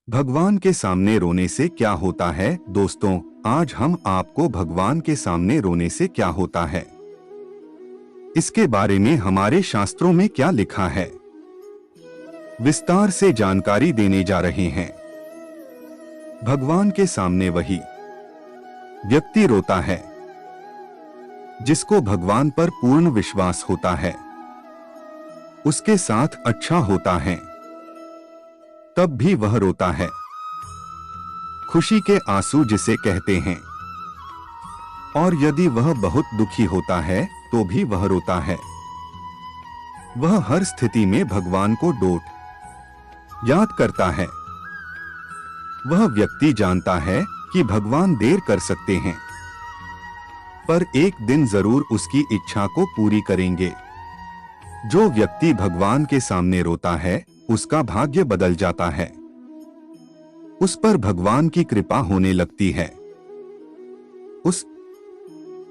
भगवान के सामने रोने से क्या होता है। दोस्तों, आज हम आपको भगवान के सामने रोने से क्या होता है, इसके बारे में हमारे शास्त्रों में क्या लिखा है, विस्तार से जानकारी देने जा रहे हैं। भगवान के सामने वही व्यक्ति रोता है जिसको भगवान पर पूर्ण विश्वास होता है, उसके साथ अच्छा होता है, तब भी वह रोता है। खुशी के आंसू जिसे कहते हैं। और यदि वह बहुत दुखी होता है तो भी वह रोता है। वह हर स्थिति में भगवान को डोट याद करता है। वह व्यक्ति जानता है कि भगवान देर कर सकते हैं, पर एक दिन जरूर उसकी इच्छा को पूरी करेंगे। जो व्यक्ति भगवान के सामने रोता है उसका भाग्य बदल जाता है, उस पर भगवान की कृपा होने लगती है। उस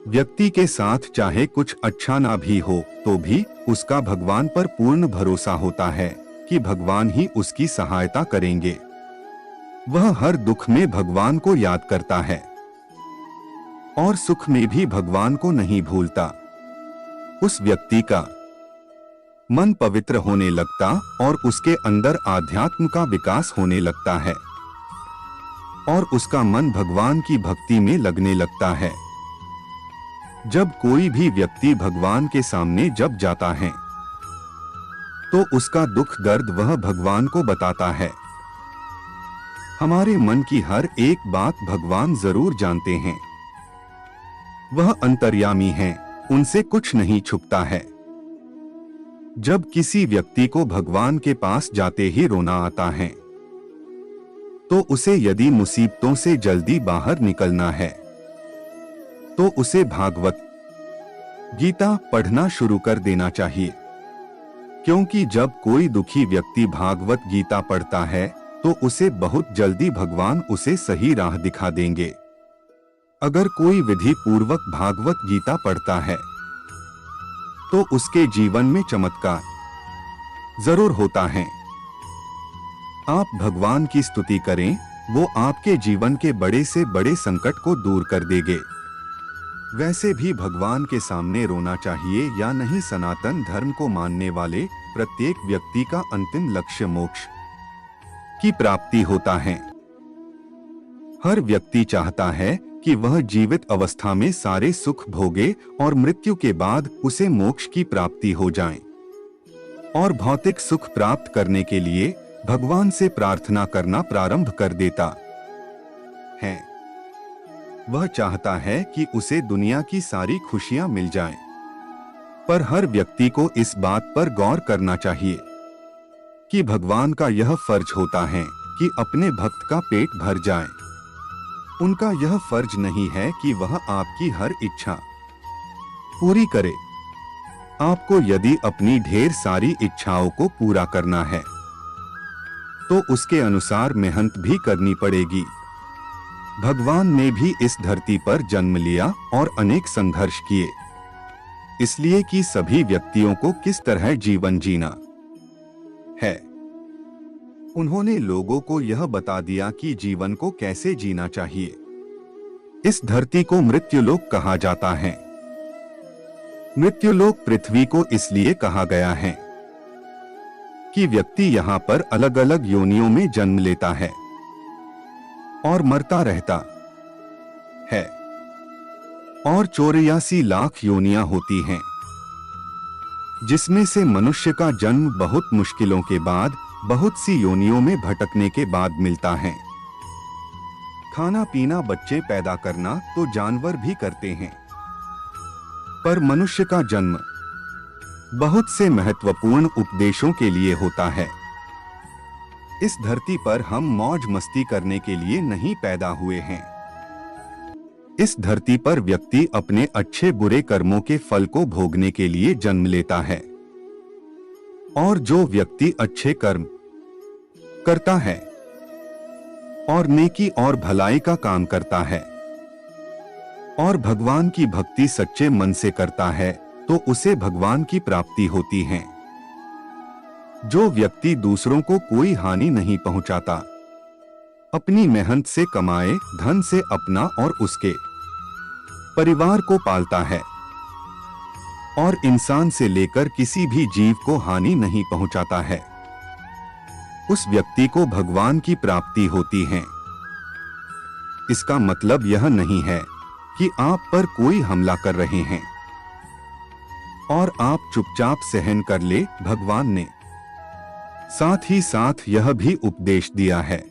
व्यक्ति के साथ चाहे कुछ अच्छा ना भी हो तो भी उसका भगवान पर पूर्ण भरोसा होता है कि भगवान ही उसकी सहायता करेंगे। वह हर दुख में भगवान को याद करता है और सुख में भी भगवान को नहीं भूलता। उस व्यक्ति का मन पवित्र होने लगता और उसके अंदर आध्यात्म का विकास होने लगता है और उसका मन भगवान की भक्ति में लगने लगता है। जब कोई भी व्यक्ति भगवान के सामने जब जाता है तो उसका दुख दर्द वह भगवान को बताता है। हमारे मन की हर एक बात भगवान जरूर जानते हैं। वह अंतर्यामी हैं, उनसे कुछ नहीं छुपता है। जब किसी व्यक्ति को भगवान के पास जाते ही रोना आता है तो उसे यदि मुसीबतों से जल्दी बाहर निकलना है तो उसे भागवत गीता पढ़ना शुरू कर देना चाहिए, क्योंकि जब कोई दुखी व्यक्ति भागवत गीता पढ़ता है तो उसे बहुत जल्दी भगवान उसे सही राह दिखा देंगे। अगर कोई विधि पूर्वक भागवत गीता पढ़ता है तो उसके जीवन में चमत्कार जरूर होता है। आप भगवान की स्तुति करें, वो आपके जीवन के बड़े से बड़े संकट को दूर कर देंगे। वैसे भी भगवान के सामने रोना चाहिए या नहीं, सनातन धर्म को मानने वाले प्रत्येक व्यक्ति का अंतिम लक्ष्य मोक्ष की प्राप्ति होता है। हर व्यक्ति चाहता है कि वह जीवित अवस्था में सारे सुख भोगे और मृत्यु के बाद उसे मोक्ष की प्राप्ति हो जाए। और भौतिक सुख प्राप्त करने के लिए भगवान से प्रार्थना करना प्रारंभ कर देता है। वह चाहता है कि उसे दुनिया की सारी खुशियां मिल जाएं। पर हर व्यक्ति को इस बात पर गौर करना चाहिए कि भगवान का यह फर्ज होता है कि अपने भक्त का पेट भर जाए। उनका यह फर्ज नहीं है कि वह आपकी हर इच्छा पूरी करे। आपको यदि अपनी ढेर सारी इच्छाओं को पूरा करना है तो उसके अनुसार मेहनत भी करनी पड़ेगी। भगवान ने भी इस धरती पर जन्म लिया और अनेक संघर्ष किए, इसलिए कि सभी व्यक्तियों को किस तरह जीवन जीना है। उन्होंने लोगों को यह बता दिया कि जीवन को कैसे जीना चाहिए। इस धरती को मृत्युलोक कहा जाता है। मृत्युलोक पृथ्वी को इसलिए कहा गया है कि व्यक्ति यहाँ पर अलग अलग योनियों में जन्म लेता है और मरता रहता है। और 84 लाख योनियां होती हैं, जिसमें से मनुष्य का जन्म बहुत मुश्किलों के बाद, बहुत सी योनियों में भटकने के बाद मिलता है। खाना पीना, बच्चे पैदा करना तो जानवर भी करते हैं, पर मनुष्य का जन्म बहुत से महत्वपूर्ण उपदेशों के लिए होता है। इस धरती पर हम मौज मस्ती करने के लिए नहीं पैदा हुए हैं। इस धरती पर व्यक्ति अपने अच्छे बुरे कर्मों के फल को भोगने के लिए जन्म लेता है। और जो व्यक्ति अच्छे कर्म करता है और नेकी और भलाई का काम करता है और भगवान की भक्ति सच्चे मन से करता है तो उसे भगवान की प्राप्ति होती है। जो व्यक्ति दूसरों को कोई हानि नहीं पहुंचाता अपनी मेहनत से कमाए धन से अपना और उसके परिवार को पालता है और इंसान से लेकर किसी भी जीव को हानि नहीं पहुंचाता है, उस व्यक्ति को भगवान की प्राप्ति होती है। इसका मतलब यह नहीं है कि आप पर कोई हमला कर रहे हैं और आप चुपचाप सहन कर ले। भगवान ने साथ ही साथ यह भी उपदेश दिया है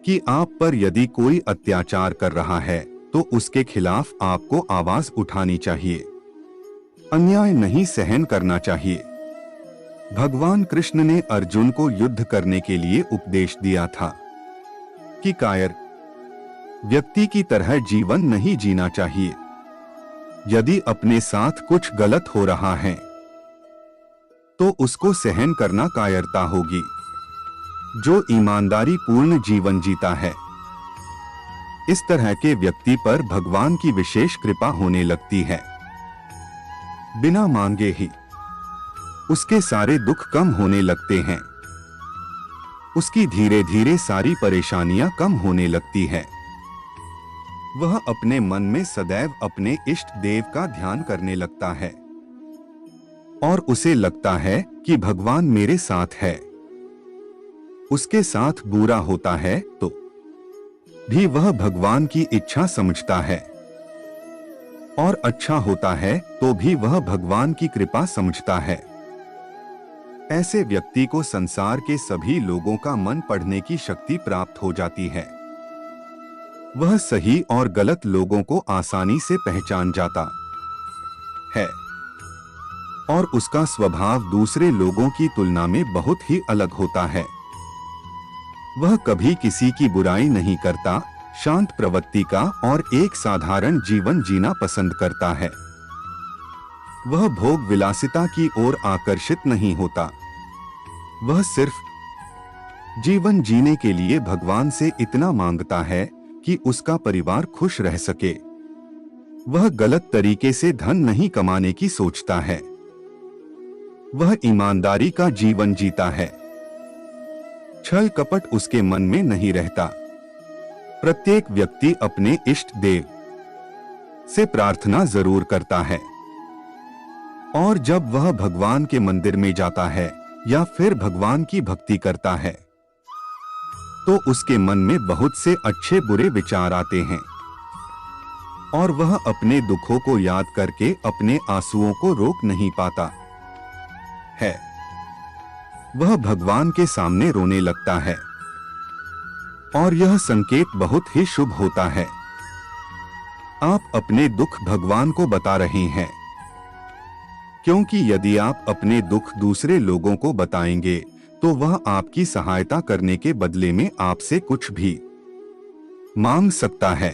कि आप पर यदि कोई अत्याचार कर रहा है तो उसके खिलाफ आपको आवाज उठानी चाहिए, अन्याय नहीं सहन करना चाहिए। भगवान कृष्ण ने अर्जुन को युद्ध करने के लिए उपदेश दिया था कि कायर व्यक्ति की तरह जीवन नहीं जीना चाहिए। यदि अपने साथ कुछ गलत हो रहा है तो उसको सहन करना कायरता होगी। जो ईमानदारी पूर्ण जीवन जीता है, इस तरह के व्यक्ति पर भगवान की विशेष कृपा होने लगती है। बिना मांगे ही उसके सारे दुख कम होने लगते हैं, उसकी धीरे धीरे सारी परेशानियां कम होने लगती है। वह अपने मन में सदैव अपने इष्ट देव का ध्यान करने लगता है और उसे लगता है कि भगवान मेरे साथ है। उसके साथ बुरा होता है तो भी वह भगवान की इच्छा समझता है और अच्छा होता है तो भी वह भगवान की कृपा समझता है। ऐसे व्यक्ति को संसार के सभी लोगों का मन पढ़ने की शक्ति प्राप्त हो जाती है। वह सही और गलत लोगों को आसानी से पहचान जाता है और उसका स्वभाव दूसरे लोगों की तुलना में बहुत ही अलग होता है। वह कभी किसी की बुराई नहीं करता, शांत प्रवृत्ति का और एक साधारण जीवन जीना पसंद करता है। वह भोग विलासिता की ओर आकर्षित नहीं होता। वह सिर्फ जीवन जीने के लिए भगवान से इतना मांगता है कि उसका परिवार खुश रह सके। वह गलत तरीके से धन नहीं कमाने की सोचता है। वह ईमानदारी का जीवन जीता है। छल कपट उसके मन में नहीं रहता। प्रत्येक व्यक्ति अपने इष्ट देव से प्रार्थना जरूर करता है और जब वह भगवान के मंदिर में जाता है या फिर भगवान की भक्ति करता है तो उसके मन में बहुत से अच्छे बुरे विचार आते हैं और वह अपने दुखों को याद करके अपने आंसुओं को रोक नहीं पाता है। वह भगवान के सामने रोने लगता है और यह संकेत बहुत ही शुभ होता है। आप अपने दुख भगवान को बता रहे हैं, क्योंकि यदि आप अपने दुख दूसरे लोगों को बताएंगे तो वह आपकी सहायता करने के बदले में आपसे कुछ भी मांग सकता है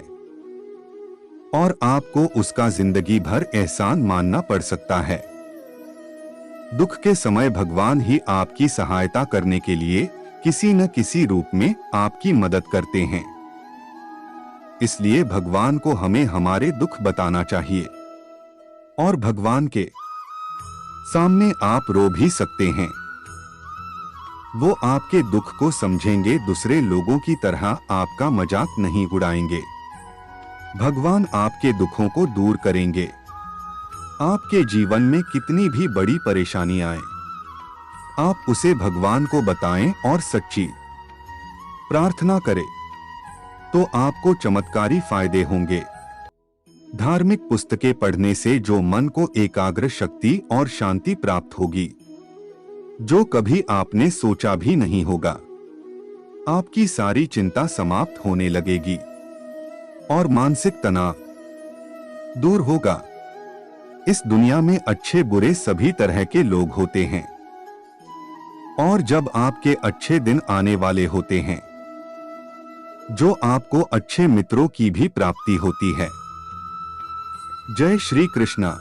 और आपको उसका जिंदगी भर एहसान मानना पड़ सकता है। दुख के समय भगवान ही आपकी सहायता करने के लिए किसी न किसी रूप में आपकी मदद करते हैं। इसलिए भगवान को हमें हमारे दुख बताना चाहिए और भगवान के सामने आप रो भी सकते हैं। वो आपके दुख को समझेंगे, दूसरे लोगों की तरह आपका मजाक नहीं उड़ाएंगे। भगवान आपके दुखों को दूर करेंगे। आपके जीवन में कितनी भी बड़ी परेशानी आए, आप उसे भगवान को बताएं और सच्ची प्रार्थना करें तो आपको चमत्कारी फायदे होंगे। धार्मिक पुस्तकें पढ़ने से जो मन को एकाग्र शक्ति और शांति प्राप्त होगी, जो कभी आपने सोचा भी नहीं होगा। आपकी सारी चिंता समाप्त होने लगेगी और मानसिक तनाव दूर होगा। इस दुनिया में अच्छे बुरे सभी तरह के लोग होते हैं और जब आपके अच्छे दिन आने वाले होते हैं, जो आपको अच्छे मित्रों की भी प्राप्ति होती है। जय श्री कृष्णा।